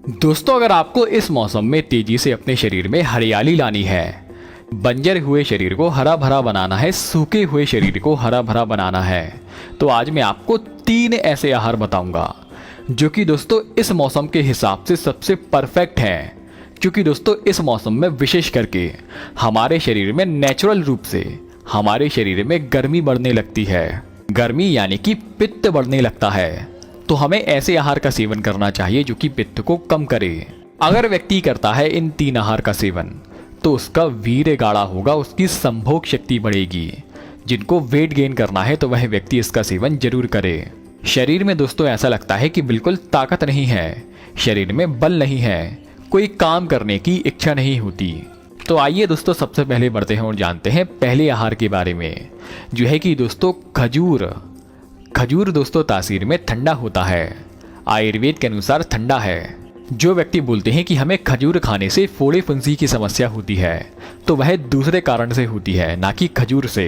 दोस्तों, अगर आपको इस मौसम में तेजी से अपने शरीर में हरियाली लानी है, बंजर हुए शरीर को हरा भरा बनाना है, सूखे हुए शरीर को हरा भरा बनाना है, तो आज मैं आपको 3 ऐसे आहार बताऊंगा जो कि दोस्तों इस मौसम के हिसाब से सबसे परफेक्ट हैं। क्योंकि दोस्तों इस मौसम में विशेष करके हमारे शरीर में नेचुरल रूप से हमारे शरीर में गर्मी बढ़ने लगती है। गर्मी यानी कि पित्त बढ़ने लगता है, तो हमें ऐसे आहार का सेवन करना चाहिए जो कि पित्त को कम करे। अगर व्यक्ति करता है इन 3 आहार का सेवन तो उसका वीर्य गाढ़ा होगा, उसकी संभोग शक्ति बढ़ेगी। जिनको वेट गेन करना है तो वह व्यक्ति इसका सेवन जरूर करे। शरीर में दोस्तों ऐसा लगता है कि बिल्कुल ताकत नहीं है, शरीर में बल नहीं है, कोई काम करने की इच्छा नहीं होती। तो आइए दोस्तों सबसे पहले बढ़ते हैं और जानते हैं पहले आहार के बारे में, जो है कि दोस्तों खजूर। खजूर दोस्तों तासीर में ठंडा होता है, आयुर्वेद के अनुसार ठंडा है। जो व्यक्ति बोलते हैं कि हमें खजूर खाने से फोड़े फुंसी की समस्या होती है, तो वह दूसरे कारण से होती है, ना कि खजूर से।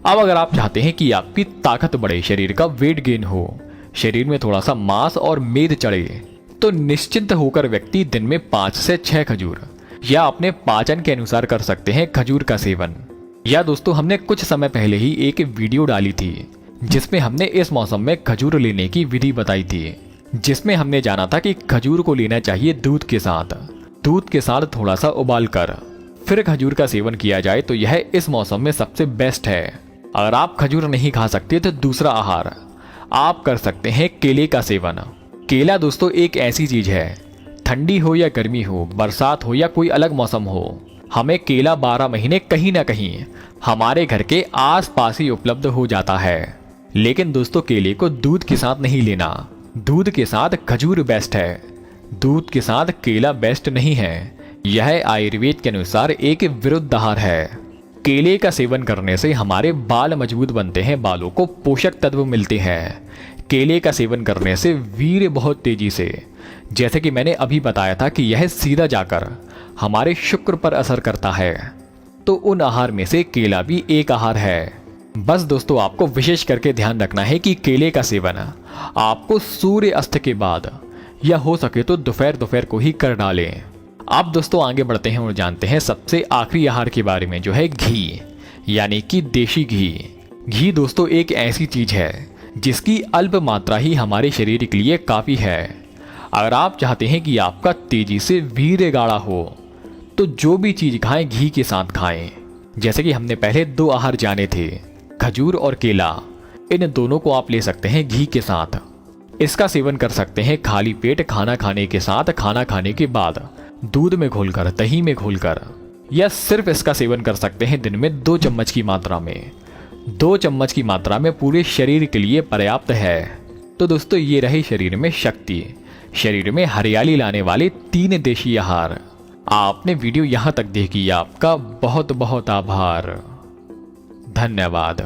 अब अगर आप चाहते हैं कि आपकी ताकत बढ़े, शरीर का वेट गेन हो, शरीर में थोड़ा सा मांस और मेद चढ़े, तो निश्चिंत होकर व्यक्ति दिन में 5 से 6 खजूर या अपने पाचन के अनुसार कर सकते हैं खजूर का सेवन। या दोस्तों हमने कुछ समय पहले ही एक वीडियो डाली थी जिसमें हमने इस मौसम में खजूर लेने की विधि बताई थी, जिसमें हमने जाना था कि खजूर को लेना चाहिए दूध के साथ थोड़ा सा उबाल कर फिर खजूर का सेवन किया जाए, तो यह इस मौसम में सबसे बेस्ट है। अगर आप खजूर नहीं खा सकते तो दूसरा आहार आप कर सकते हैं केले का सेवन। केला दोस्तों एक ऐसी चीज है, ठंडी हो या गर्मी हो, बरसात हो या कोई अलग मौसम हो, हमें केला 12 महीने कहीं ना कहीं हमारे घर के आसपास ही उपलब्ध हो जाता है। लेकिन दोस्तों केले को दूध के साथ नहीं लेना, दूध के साथ खजूर बेस्ट है, दूध के साथ केला बेस्ट नहीं है। यह आयुर्वेद के अनुसार एक विरुद्ध आहार है। केले का सेवन करने से हमारे बाल मजबूत बनते हैं, बालों को पोषक तत्व मिलते हैं। केले का सेवन करने से वीर्य बहुत तेजी से, जैसे कि मैंने अभी बताया था कि यह सीधा जाकर हमारे शुक्र पर असर करता है, तो उन आहार में से केला भी एक आहार है। बस दोस्तों आपको विशेष करके ध्यान रखना है कि केले का सेवन आपको सूर्य अस्त के बाद या हो सके तो दोपहर को ही कर डालें। अब दोस्तों आगे बढ़ते हैं और जानते हैं सबसे आखिरी आहार के बारे में, जो है घी, यानी कि देशी घी। घी दोस्तों एक ऐसी चीज है जिसकी अल्प मात्रा ही हमारे शरीर के लिए काफी है। अगर आप चाहते हैं कि आपका तेजी से वीर्य गाढ़ा हो तो जो भी चीज खाएं घी के साथ खाएं। जैसे कि हमने पहले 2 आहार जाने थे, खजूर और केला, इन दोनों को आप ले सकते हैं घी के साथ। इसका सेवन कर सकते हैं खाली पेट, खाना खाने के साथ, खाना खाने के बाद, दूध में घोलकर, दही में घोलकर, या सिर्फ इसका सेवन कर सकते हैं दिन में 2 चम्मच की मात्रा में। 2 चम्मच की मात्रा में पूरे शरीर के लिए पर्याप्त है। तो दोस्तों ये रहे शरीर में शक्ति, शरीर में हरियाली लाने वाले 3 देशी आहार। आपने वीडियो यहाँ तक देखी, आपका बहुत बहुत आभार, धन्यवाद।